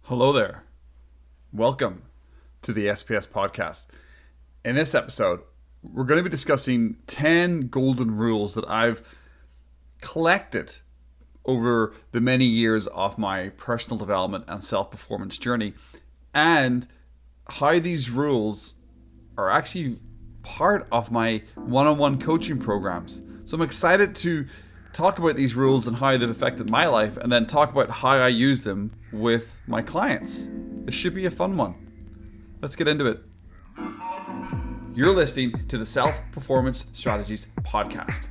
Hello there. Welcome to the SPS podcast. In this episode, we're going to be discussing 10 golden rules that I've collected over the many years of my personal development and self-performance journey, and how these rules are actually part of my one-on-one coaching programs. So I'm excited to talk about these rules and how they've affected my life, and then talk about how I use them with my clients. This should be a fun one. Let's get into it. You're listening to the Self-Performance Strategies podcast.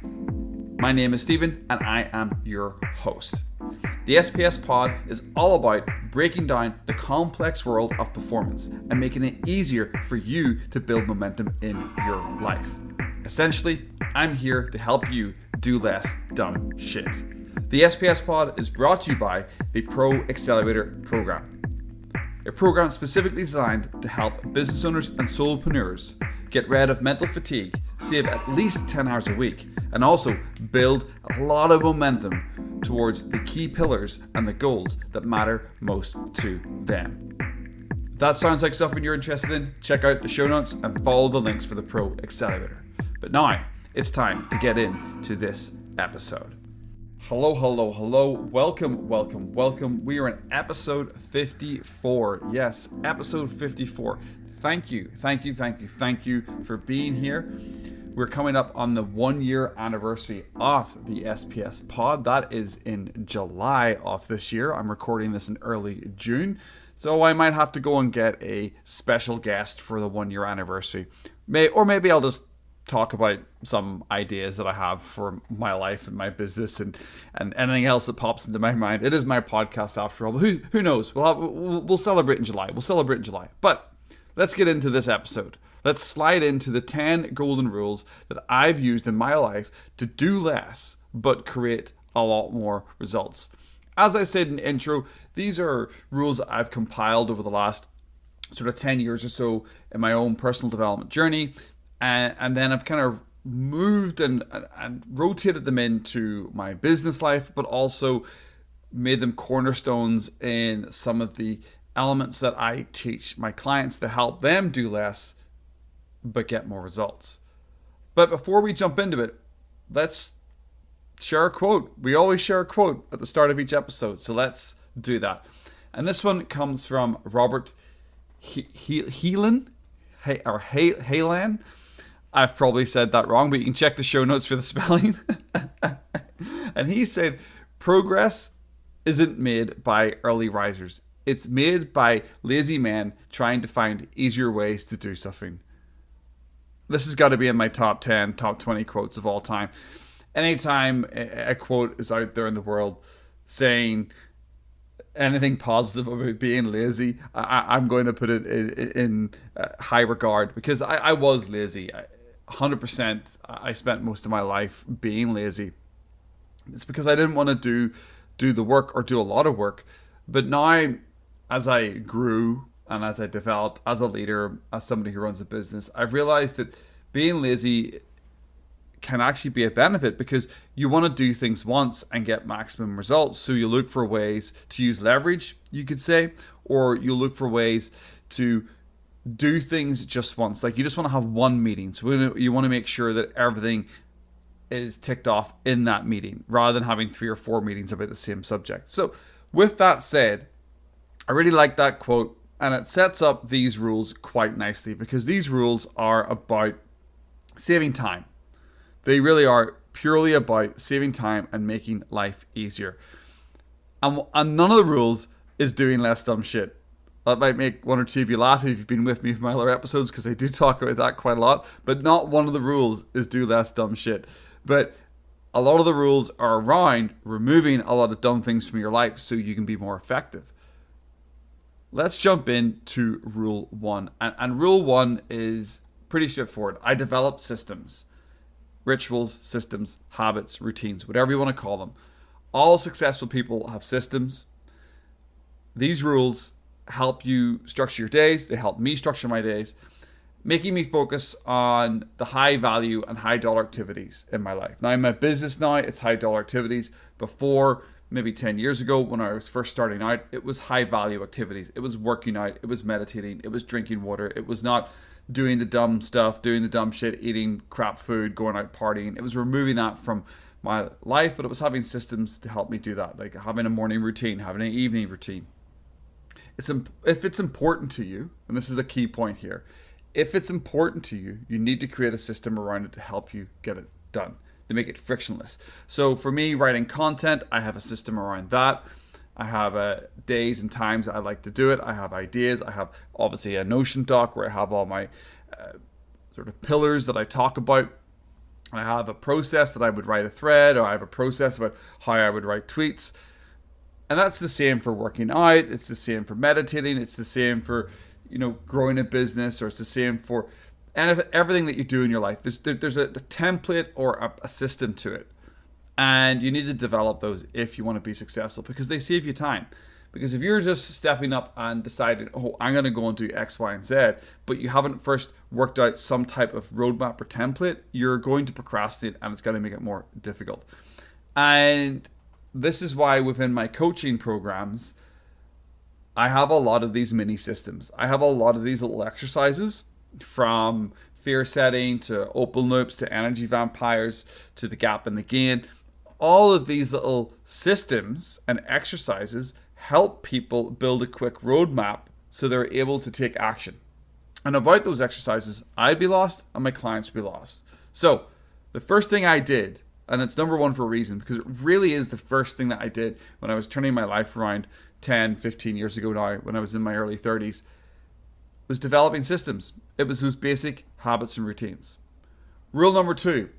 My name is Stephen, and I am your host. The SPS pod is all about breaking down the complex world of performance and making it easier for you to build momentum in your life. Essentially, I'm here to help you do less dumb shit. The SPS pod is brought to you by the Pro Accelerator Program, a program specifically designed to help business owners and solopreneurs get rid of mental fatigue, save at least 10 hours a week, and also build a lot of momentum towards the key pillars and the goals that matter most to them. If that sounds like something you're interested in, check out the show notes and follow the links for the Pro Accelerator. But now, it's time to get into this episode. Hello. Welcome. We are in episode 54. Yes, episode 54. Thank you for being here. We're coming up on the 1 year anniversary of the SPS pod. That is in July of this year. I'm recording this in early June. So I might have to go and get a special guest for the 1 year anniversary. Maybe I'll just talk about some ideas that I have for my life and my business and anything else that pops into my mind. It is my podcast after all. But who knows? We'll celebrate in July. But let's get into this episode. Let's slide into the 10 golden rules that I've used in my life to do less but create a lot more results. As I said in the intro, these are rules that I've compiled over the last sort of 10 years or so in my own personal development journey. And then I've kind of moved and rotated them into my business life, but also made them cornerstones in some of the elements that I teach my clients to help them do less, but get more results. But before we jump into it, let's share a quote. We always share a quote at the start of each episode, so let's do that. And this one comes from Robert Haaland. I've probably said that wrong, but you can check the show notes for the spelling. And he said, progress isn't made by early risers. It's made by lazy men trying to find easier ways to do something. This has got to be in my top 10, top 20 quotes of all time. Anytime a quote is out there in the world saying anything positive about being lazy, I'm going to put it in high regard, because I was lazy. 100%. I spent most of my life being lazy. It's because I didn't want to do the work or do a lot of work. But now, as I grew and as I developed as a leader, as somebody who runs a business, I've realized that being lazy can actually be a benefit, because you want to do things once and get maximum results. So you look for ways to use leverage, you could say, or you look for ways to do things just once. Like, you just want to have one meeting. So you want to make sure that everything is ticked off in that meeting, rather than having 3 or 4 meetings about the same subject. So with that said, I really like that quote, and it sets up these rules quite nicely, because these rules are about saving time. They really are purely about saving time and making life easier. And none of the rules is doing less dumb shit. That might make one or two of you laugh if you've been with me for my other episodes, because I do talk about that quite a lot. But not one of the rules is do less dumb shit. But a lot of the rules are around removing a lot of dumb things from your life so you can be more effective. Let's jump into rule 1. And rule 1 is pretty straightforward. I developed systems. Rituals, systems, habits, routines, whatever you want to call them. All successful people have systems. These rules help you structure your days. They help me structure my days, making me focus on the high value and high dollar activities in my life. Now, in my business now, it's high dollar activities. Before, maybe 10 years ago when I was first starting out, it was high value activities. It was working out, it was meditating, it was drinking water. It was not doing the dumb stuff, doing the dumb shit, eating crap food, going out partying. It was removing that from my life, but it was having systems to help me do that, like having a morning routine, having an evening routine. If it's important to you, and this is the key point here, if it's important to you, you need to create a system around it to help you get it done, to make it frictionless. So for me, writing content, I have a system around that. I have days and times I like to do it. I have ideas. I have obviously a Notion doc where I have all my sort of pillars that I talk about. I have a process that I would write a thread, or I have a process about how I would write tweets. And that's the same for working out. It's the same for meditating. It's the same for, growing a business, or it's the same for everything that you do in your life. There's a template or a system to it. And you need to develop those if you want to be successful, because they save you time. Because if you're just stepping up and deciding, I'm going to go and do X, Y, and Z, but you haven't first worked out some type of roadmap or template, you're going to procrastinate, and it's going to make it more difficult. And this is why within my coaching programs, I have a lot of these mini systems. I have a lot of these little exercises, from fear setting to open loops to energy vampires to the gap and the gain. All of these little systems and exercises help people build a quick roadmap so they're able to take action. And without those exercises, I'd be lost and my clients would be lost. So the first thing I did, and it's number one for a reason, because it really is the first thing that I did when I was turning my life around 10, 15 years ago now, when I was in my early 30s, was developing systems. It was those basic habits and routines. Rule number 2,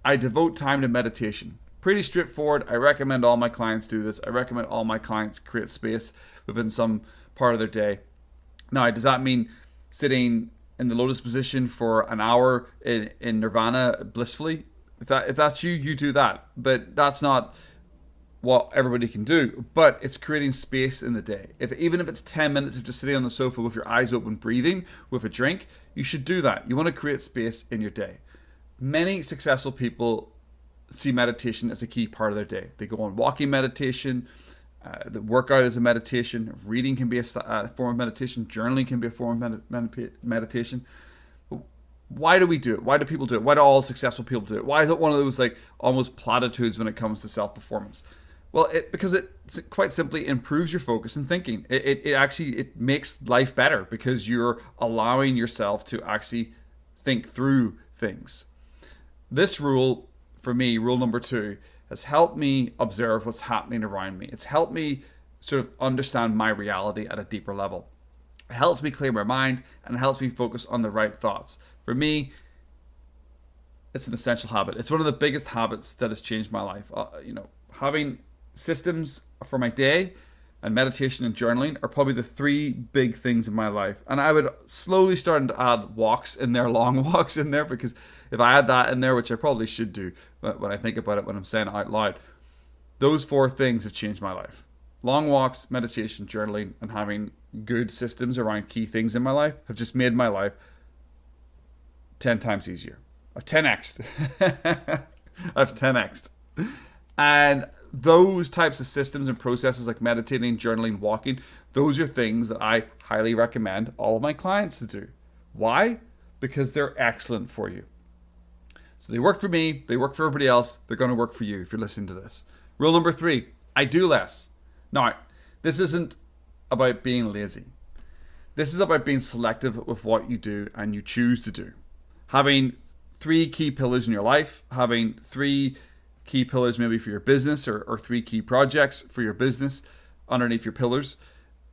I devote time to meditation. Pretty straightforward. I recommend all my clients do this. I recommend all my clients create space within some part of their day. Now, does that mean sitting in the lotus position for an hour in nirvana blissfully? If that's you, you do that. But that's not what everybody can do. But it's creating space in the day. Even if it's 10 minutes of just sitting on the sofa with your eyes open, breathing with a drink, you should do that. You want to create space in your day. Many successful people see meditation as a key part of their day. They go on walking meditation. The workout is a meditation. Reading can be a form of meditation. Journaling can be a form of meditation. Why do we do it? Why do people do it? Why do all successful people do it? Why is it one of those almost platitudes when it comes to self-performance? Well, because it quite simply improves your focus and thinking. It actually makes life better because you're allowing yourself to actually think through things. This rule, for me, rule number 2, has helped me observe what's happening around me. It's helped me sort of understand my reality at a deeper level. It helps me clear my mind, and it helps me focus on the right thoughts. For me, it's an essential habit. It's one of the biggest habits that has changed my life. Having systems for my day and meditation and journaling are probably the 3 big things in my life. And I would slowly start to add walks in there, long walks in there, because if I add that in there, which I probably should do when I think about it, when I'm saying it out loud, those 4 things have changed my life. Long walks, meditation, journaling, and having good systems around key things in my life have just made my life 10 times easier. I've 10x'd. I've 10x'd. And those types of systems and processes like meditating, journaling, walking, those are things that I highly recommend all of my clients to do. Why? Because they're excellent for you. So they work for me, they work for everybody else, they're going to work for you if you're listening to this. Rule number 3, I do less. Now, this isn't about being lazy. This is about being selective with what you do and you choose to do. Having 3 key pillars in your life, having 3 key pillars maybe for your business, or 3 key projects for your business underneath your pillars,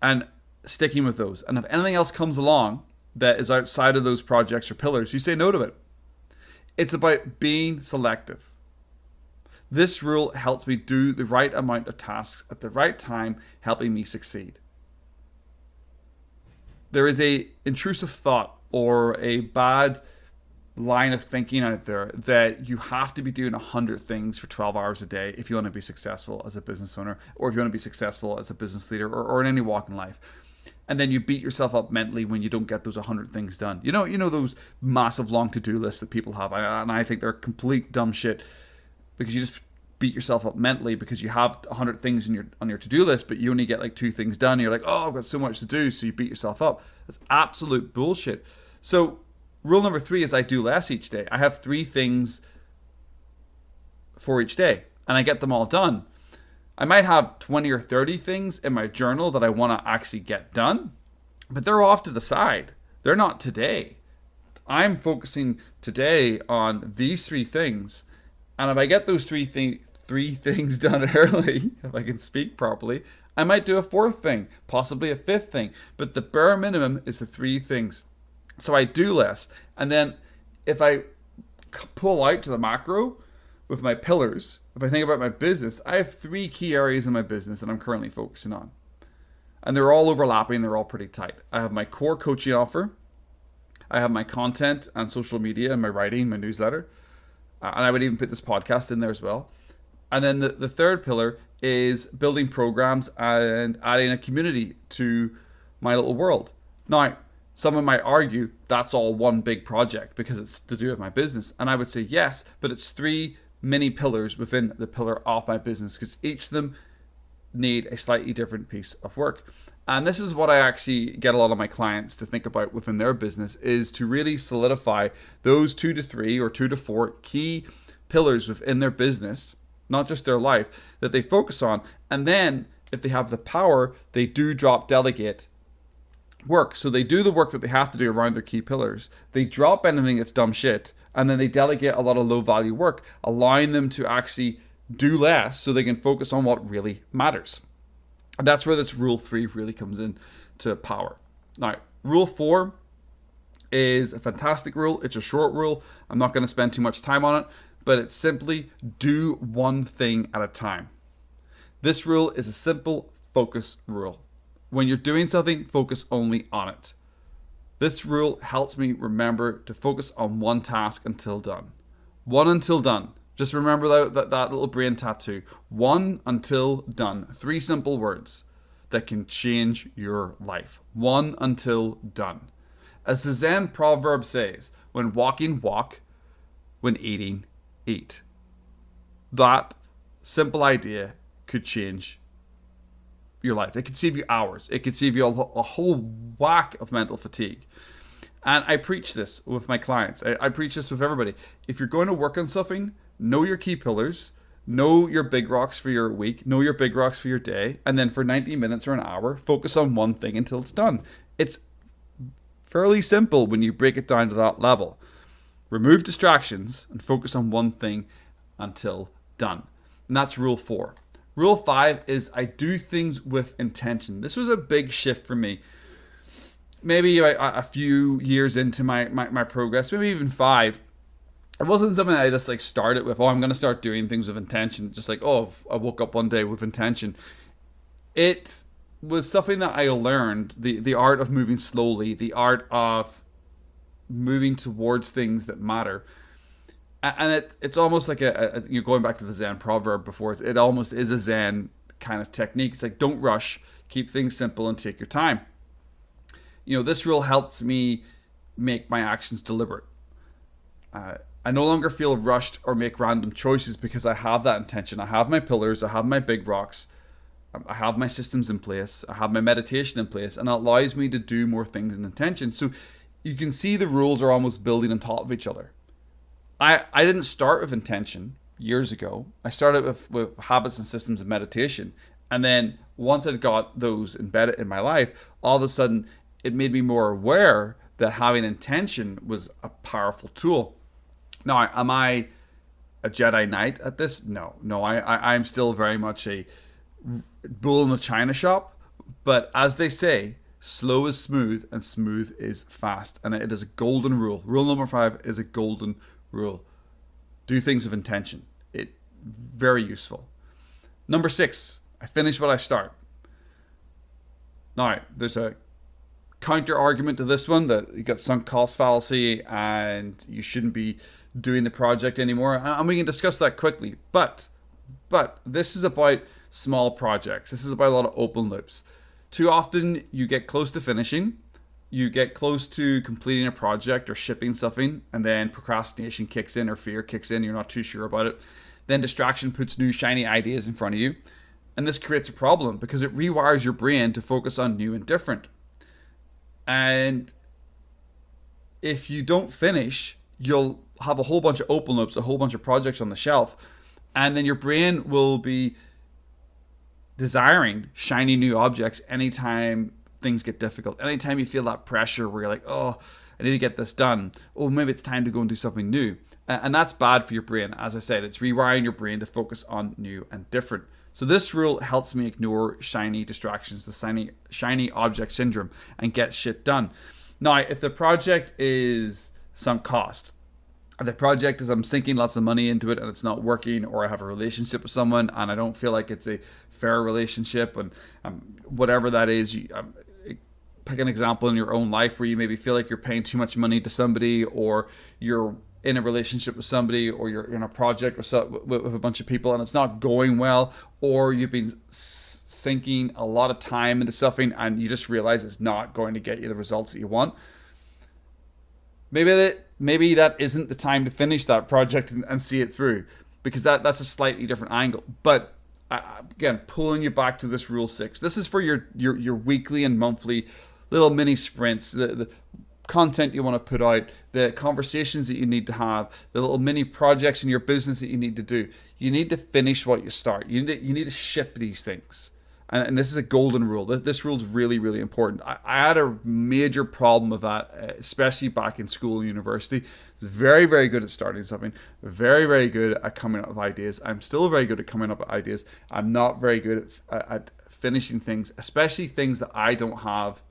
and sticking with those. And if anything else comes along that is outside of those projects or pillars, you say no to it. It's about being selective. This rule helps me do the right amount of tasks at the right time, helping me succeed. There is a intrusive thought or a bad line of thinking out there that you have to be doing 100 things for 12 hours a day if you want to be successful as a business owner, or if you want to be successful as a business leader, or in any walk in life. And then you beat yourself up mentally when you don't get those 100 things done. You know those massive long to-do lists that people have, and I think they're complete dumb shit, because you just beat yourself up mentally because you have 100 things on your to-do list, but you only get like 2 things done. You're like, oh, I've got so much to do, so you beat yourself up. That's absolute bullshit. So rule number 3 is I do less each day. I have 3 things for each day, and I get them all done. I might have 20 or 30 things in my journal that I want to actually get done, but they're off to the side. They're not today. I'm focusing today on these 3 things. And if I get those three things done early, if I can speak properly, I might do a 4th thing, possibly a 5th thing. But the bare minimum is the 3 things. So I do less. And then if I pull out to the macro with my pillars, if I think about my business, I have 3 key areas in my business that I'm currently focusing on. And they're all overlapping. They're all pretty tight. I have my core coaching offer. I have my content and social media and my writing, my newsletter. And I would even put this podcast in there as well. And then the 3rd pillar is building programs and adding a community to my little world. Now, someone might argue that's all one big project because it's to do with my business. And I would say yes, but it's 3 mini pillars within the pillar of my business because each of them need a slightly different piece of work. And this is what I actually get a lot of my clients to think about within their business, is to really solidify those 2 to 3 or 2 to 4 key pillars within their business, not just their life, that they focus on. And then if they have the power, they do delegate work. So they do the work that they have to do around their key pillars. They drop anything that's dumb shit, and then they delegate a lot of low value work, allowing them to actually do less so they can focus on what really matters. And that's where this rule 3 really comes in to power. Now, rule 4 is a fantastic rule. It's a short rule. I'm not going to spend too much time on it, but it's simply do one thing at a time. This rule is a simple focus rule. When you're doing something, focus only on it. This rule helps me remember to focus on one task until done. One until done. Just remember that little brain tattoo. One until done. 3 simple words that can change your life. One until done. As the Zen proverb says, when walking, walk. When eating, eat. That simple idea could change your life. It could save you hours. It could save you a whole whack of mental fatigue. And I preach this with my clients. I preach this with everybody. If you're going to work on something, know your key pillars, know your big rocks for your week, know your big rocks for your day, and then for 90 minutes or an hour, focus on one thing until it's done. It's fairly simple when you break it down to that level. Remove distractions and focus on one thing until done. And that's rule 4. Rule 5 is I do things with intention. This was a big shift for me. Maybe a few years into my progress, maybe even 5. It wasn't something I just like started with, I'm going to start doing things with intention. Just like, I woke up one day with intention. It was something that I learned, the art of moving slowly, the art of moving towards things that matter. And it's almost like you're going back to the Zen proverb before, it almost is a Zen kind of technique. It's like, don't rush, keep things simple and take your time. This rule helps me make my actions deliberate. I no longer feel rushed or make random choices because I have that intention. I have my pillars, I have my big rocks, I have my systems in place, I have my meditation in place, and it allows me to do more things in intention. So you can see the rules are almost building on top of each other. I didn't start with intention years ago. I started with habits and systems and meditation. And then once I got those embedded in my life, all of a sudden it made me more aware that having intention was a powerful tool. Now, am I a Jedi Knight at this? No, I'm still very much a bull in a china shop. But as they say, slow is smooth and smooth is fast. And it is a golden rule. Rule number 5 is a golden rule. Do things with intention. Very useful. Number 6, I finish what I start. Now, there's a counter argument to this one that you got sunk cost fallacy and you shouldn't be doing the project anymore, and we can discuss that quickly. But this is about small projects. This is about a lot of open loops. Too often you get close to finishing, you get close to completing a project or shipping something, and then procrastination kicks in or fear kicks in. You're not too sure about it. Then distraction puts new shiny ideas in front of you. And this creates a problem because it rewires your brain to focus on new and different. And if you don't finish, you'll have a whole bunch of open loops, a whole bunch of projects on the shelf. And then your brain will be desiring shiny new objects anytime things get difficult. Anytime you feel that pressure where you're like, oh, I need to get this done. Oh, maybe it's time to go and do something new. And that's bad for your brain. As I said, it's rewiring your brain to focus on new and different. So this rule helps me ignore shiny distractions, the shiny object syndrome, and get shit done. Now, if the project is sunk cost, if the project is I'm sinking lots of money into it and it's not working, or I have a relationship with someone and I don't feel like it's a fair relationship, and whatever that is, pick an example in your own life where you maybe feel like you're paying too much money to somebody, or you're in a relationship with somebody, or you're in a project with a bunch of people and it's not going well, or you've been sinking a lot of time into something and you just realize it's not going to get you the results that you want. Maybe that isn't the time to finish that project and see it through, because that's a slightly different angle. But again, pulling you back to this rule 6. This is for your weekly and monthly little mini sprints, the content you want to put out, the conversations that you need to have, the little mini projects in your business that you need to do. You need to finish what you start. You need to ship these things. And this is a golden rule. This rule is really, really important. I had a major problem with that, especially back in school and university. I was very, very good at starting something. Very, very good at coming up with ideas. I'm still very good at coming up with ideas. I'm not very good at finishing things, especially things that I don't have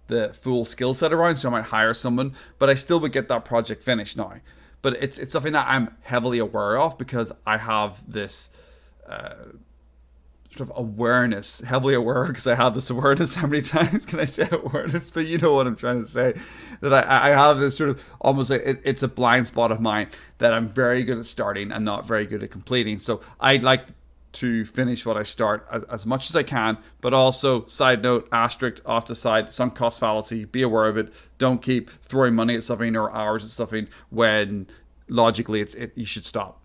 the full skill set around. So I might hire someone, but I still would get that project finished now. But it's something that I'm heavily aware of because I have this sort of awareness, heavily aware, because I have this awareness. How many times can I say awareness? But you know what I'm trying to say, that I have this sort of almost like it's a blind spot of mine that I'm very good at starting and not very good at completing. So I'd like to finish what I start as much as I can, but also, side note, asterisk off the side, sunk cost fallacy, be aware of it. Don't keep throwing money at something or hours at something when logically you should stop.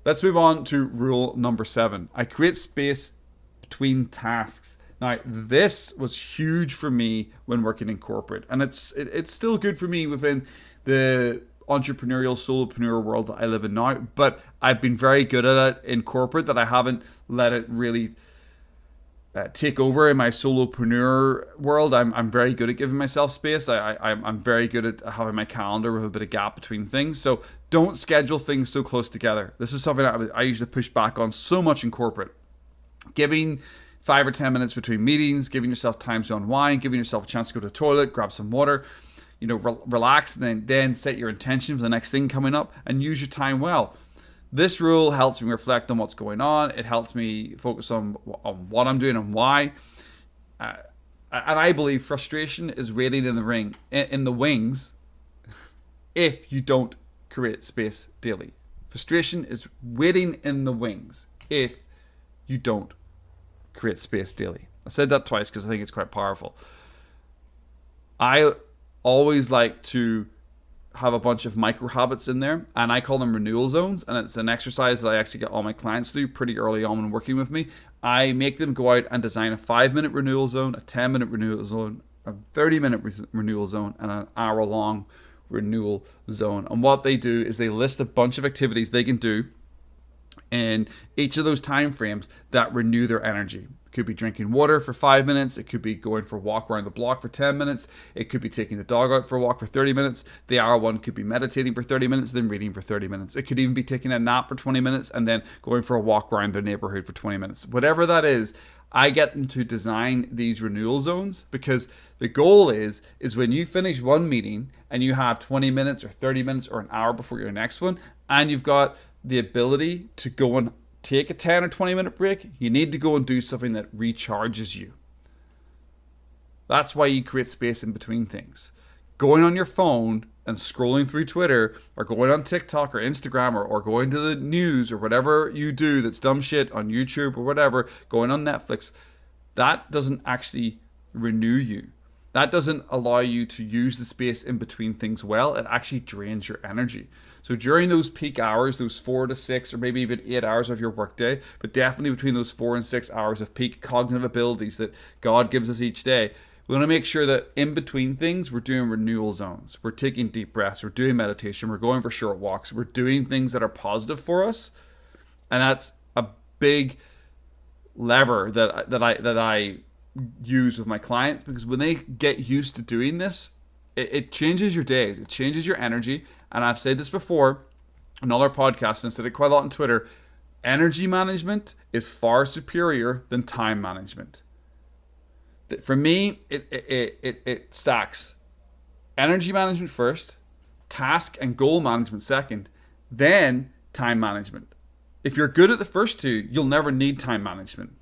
Let's move on to rule number 7. I create space between tasks. Now, this was huge for me when working in corporate, and it's still good for me within the entrepreneurial solopreneur world that I live in now, but I've been very good at it in corporate, that I haven't let it really take over in my solopreneur world. I'm very good at giving myself space. I'm very good at having my calendar with a bit of gap between things. So don't schedule things so close together. This is something that I usually push back on so much in corporate. Giving 5 or 10 minutes between meetings, giving yourself time to unwind, giving yourself a chance to go to the toilet, grab some water, relax, and then set your intention for the next thing coming up and use your time well. This rule helps me reflect on what's going on. It helps me focus on what I'm doing and why. And I believe frustration is waiting in the wings if you don't create space daily. Frustration is waiting in the wings if you don't create space daily. I said that twice because I think it's quite powerful. I always like to have a bunch of micro habits in there, and I call them renewal zones, and it's an exercise that I actually get all my clients to do pretty early on when working with me. I make them go out and design a 5-minute renewal zone, a 10-minute renewal zone, a 30-minute renewal zone, and an hour-long renewal zone. And what they do is they list a bunch of activities they can do in each of those time frames that renew their energy. It could be drinking water for 5 minutes. It could be going for a walk around the block for 10 minutes. It could be taking the dog out for a walk for 30 minutes. The hour one could be meditating for 30 minutes, then reading for 30 minutes. It could even be taking a nap for 20 minutes and then going for a walk around their neighborhood for 20 minutes. Whatever that is, I get them to design these renewal zones, because the goal is when you finish one meeting and you have 20 minutes or 30 minutes or an hour before your next one, and you've got the ability to go and take a 10 or 20 minute break, you need to go and do something that recharges you. That's why you create space in between things. Going on your phone and scrolling through Twitter, or going on TikTok or Instagram, or going to the news, or whatever you do that's dumb shit on YouTube or whatever, going on Netflix, that doesn't actually renew you. that doesn't allow you to use the space in between things well. It actually drains your energy. So during those peak hours, those 4 to 6 or maybe even 8 hours of your workday, but definitely between those 4 and 6 hours of peak cognitive abilities that God gives us each day, we want to make sure that in between things, we're doing renewal zones. We're taking deep breaths. We're doing meditation. We're going for short walks. We're doing things that are positive for us. And that's a big lever that I use with my clients, because when they get used to doing this, it changes your days. It changes your energy. And I've said this before in other podcasts, and I've said it quite a lot on Twitter. Energy management is far superior than time management. For me, it stacks. Energy management first, task and goal management second, then time management. If you're good at the first two, you'll never need time management.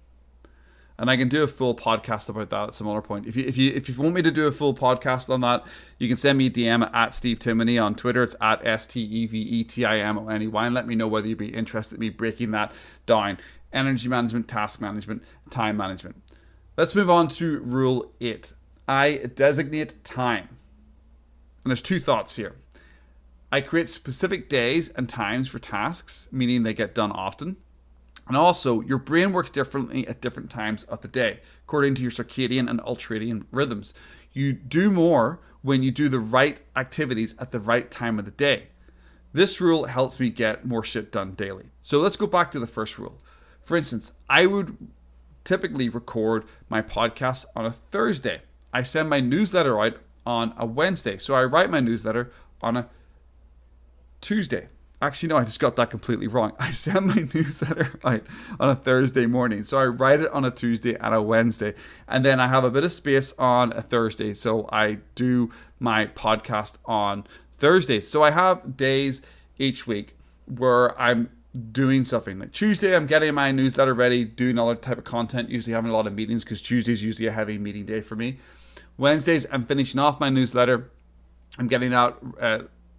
And I can do a full podcast about that at some other point. If you want me to do a full podcast on that, you can send me a DM at Steve Timoney on Twitter. It's at STEVETIMONEY, and let me know whether you'd be interested in me breaking that down. Energy management, task management, time management. Let's move on to rule 8. I designate time. And there's 2 thoughts here. I create specific days and times for tasks, meaning they get done often. And also, your brain works differently at different times of the day, according to your circadian and ultradian rhythms. You do more when you do the right activities at the right time of the day. This rule helps me get more shit done daily. So let's go back to the first rule. For instance, I would typically record my podcast on a Thursday. I send my newsletter out on a Wednesday. So I write my newsletter on a Tuesday. Actually, no, I just got that completely wrong. I send my newsletter out on a Thursday morning. So I write it on a Tuesday and a Wednesday. And then I have a bit of space on a Thursday. So I do my podcast on Thursdays. So I have days each week where I'm doing something. Like Tuesday, I'm getting my newsletter ready, doing other type of content, usually having a lot of meetings because Tuesday is usually a heavy meeting day for me. Wednesdays, I'm finishing off my newsletter. I'm getting out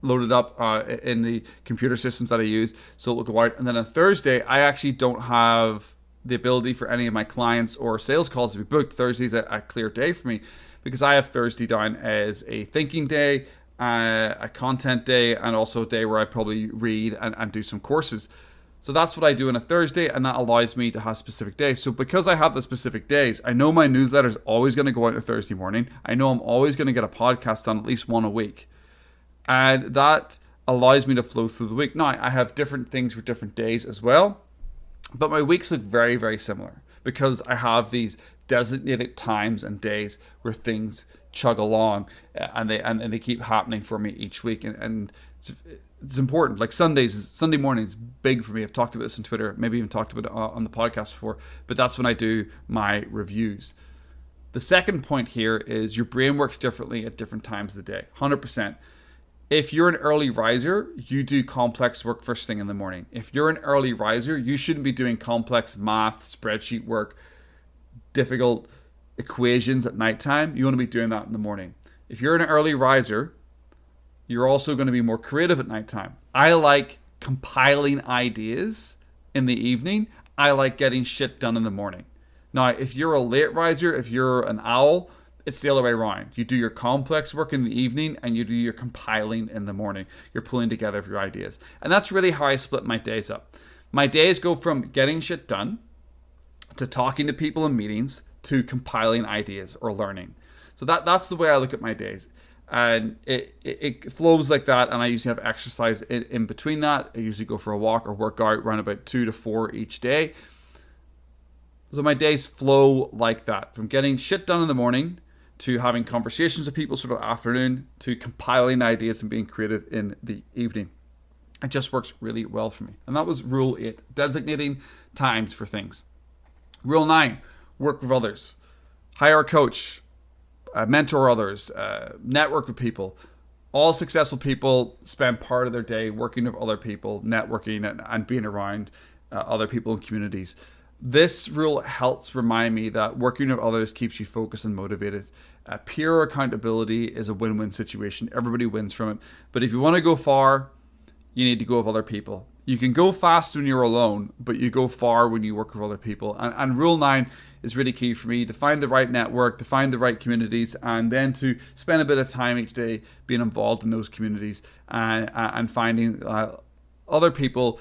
loaded up in the computer systems that I use, so it'll go out. And then on Thursday, I actually don't have the ability for any of my clients or sales calls to be booked. Thursday's a clear day for me because I have Thursday down as a thinking day, a content day, and also a day where I probably read and do some courses. So that's what I do on a Thursday, and that allows me to have specific days. So because I have the specific days, I know my newsletter is always going to go out on a Thursday morning. I know I'm always going to get a podcast done, at least one a week. And that allows me to flow through the week. Now, I have different things for different days as well, but my weeks look very, very similar because I have these designated times and days where things chug along and they keep happening for me each week. And it's important. Like Sunday morning is big for me. I've talked about this on Twitter, maybe even talked about it on the podcast before, but that's when I do my reviews. The second point here is your brain works differently at different times of the day, 100%. If you're an early riser, you do complex work first thing in the morning. If you're an early riser, you shouldn't be doing complex math, spreadsheet work, difficult equations at nighttime. You want to be doing that in the morning. If you're an early riser, you're also going to be more creative at nighttime. I like compiling ideas in the evening. I like getting shit done in the morning. Now, if you're a late riser, if you're an owl, it's the other way around. You do your complex work in the evening and you do your compiling in the morning. You're pulling together your ideas. And that's really how I split my days up. My days go from getting shit done to talking to people in meetings to compiling ideas or learning. So that's the way I look at my days. And it flows like that. And I usually have exercise in between that. I usually go for a walk or work out around about 2 to 4 each day. So my days flow like that, from getting shit done in the morning to having conversations with people sort of afternoon, to compiling ideas and being creative in the evening. It just works really well for me. And that was rule 8, designating times for things. Rule 9, work with others. Hire a coach, mentor others, network with people. All successful people spend part of their day working with other people, networking and being around other people in communities. This rule helps remind me that working with others keeps you focused and motivated. Peer accountability is a win-win situation. Everybody wins from it. But if you want to go far, you need to go with other people. You can go fast when you're alone, but you go far when you work with other people. And rule 9 is really key for me: to find the right network, to find the right communities, and then to spend a bit of time each day being involved in those communities and finding other people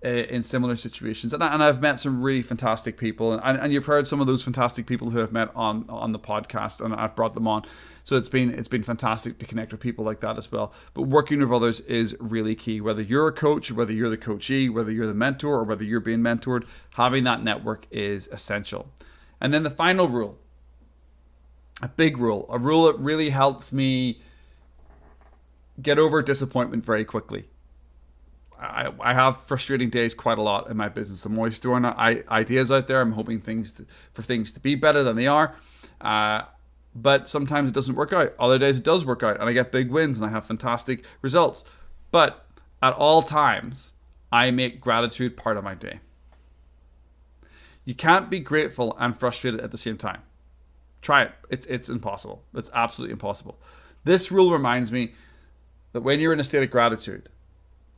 in similar situations. And I've met some really fantastic people, and you've heard some of those fantastic people who I've met on the podcast, and I've brought them on. So it's been fantastic to connect with people like that as well. But working with others is really key. Whether you're a coach, whether you're the coachee, whether you're the mentor, or whether you're being mentored, having that network is essential. And then the final rule, a big rule, a rule that really helps me get over disappointment very quickly. I have frustrating days quite a lot in my business. I'm always throwing ideas out there. I'm hoping for things to be better than they are. But sometimes it doesn't work out. Other days it does work out, and I get big wins and I have fantastic results. But at all times, I make gratitude part of my day. You can't be grateful and frustrated at the same time. Try it. It's impossible. It's absolutely impossible. This rule reminds me that when you're in a state of gratitude,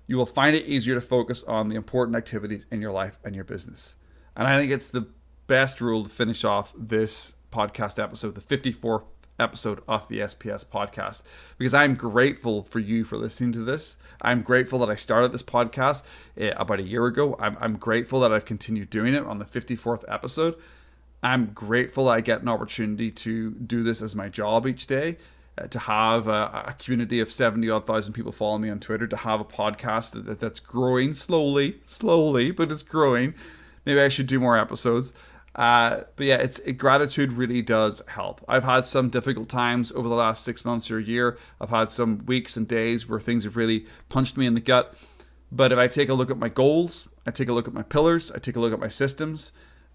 you will find it easier to focus on the important activities in your life and your business. And I think it's the best rule to finish off this podcast episode, the 54th episode of the SPS podcast, because I'm grateful for you for listening to this. I'm grateful that I started this podcast about a year ago. I'm grateful that I've continued doing it on the 54th episode. I'm grateful that I get an opportunity to do this as my job each day. To have a community of 70-odd thousand people following me on Twitter, to have a podcast that's growing slowly, but it's growing. Maybe I should do more episodes. But yeah, gratitude really does help. I've had some difficult times over the last 6 months or a year. I've had some weeks and days where things have really punched me in the gut. But if I take a look at my goals, I take a look at my pillars, I take a look at my systems,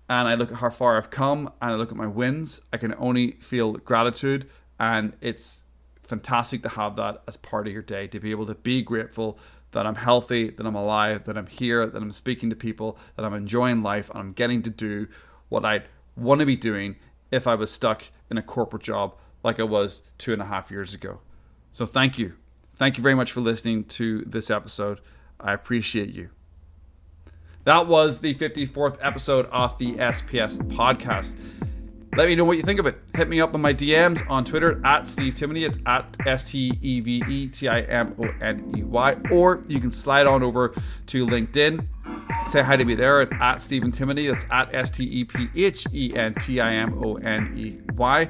and I look at how far I've come, and I look at my wins, I can only feel gratitude. And it's fantastic to have that as part of your day, to be able to be grateful that I'm healthy, that I'm alive, that I'm here, that I'm speaking to people, that I'm enjoying life, and I'm getting to do what I want to be doing if I was stuck in a corporate job like I was 2.5 years ago. So thank you. Thank you very much for listening to this episode. I appreciate you. That was the 54th episode of the SPS podcast. Let me know what you think of it. Hit me up on my DMs on Twitter at Steve Timoney. It's at STEVETIMONEY. Or you can slide on over to LinkedIn. Say hi to me there at Stephen Timoney. That's at STEPHENTIMONEY.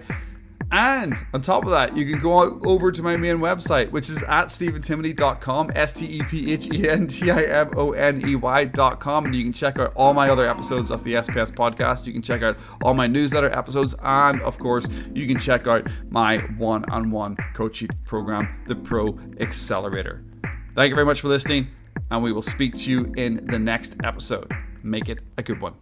And on top of that, you can go over to my main website, which is at stephentimoney.com, STEPHENTIMONEY.com, and you can check out all my other episodes of the SPS podcast. You can check out all my newsletter episodes, and of course, you can check out my one-on-one coaching program, the Pro Accelerator. Thank you very much for listening, and we will speak to you in the next episode. Make it a good one.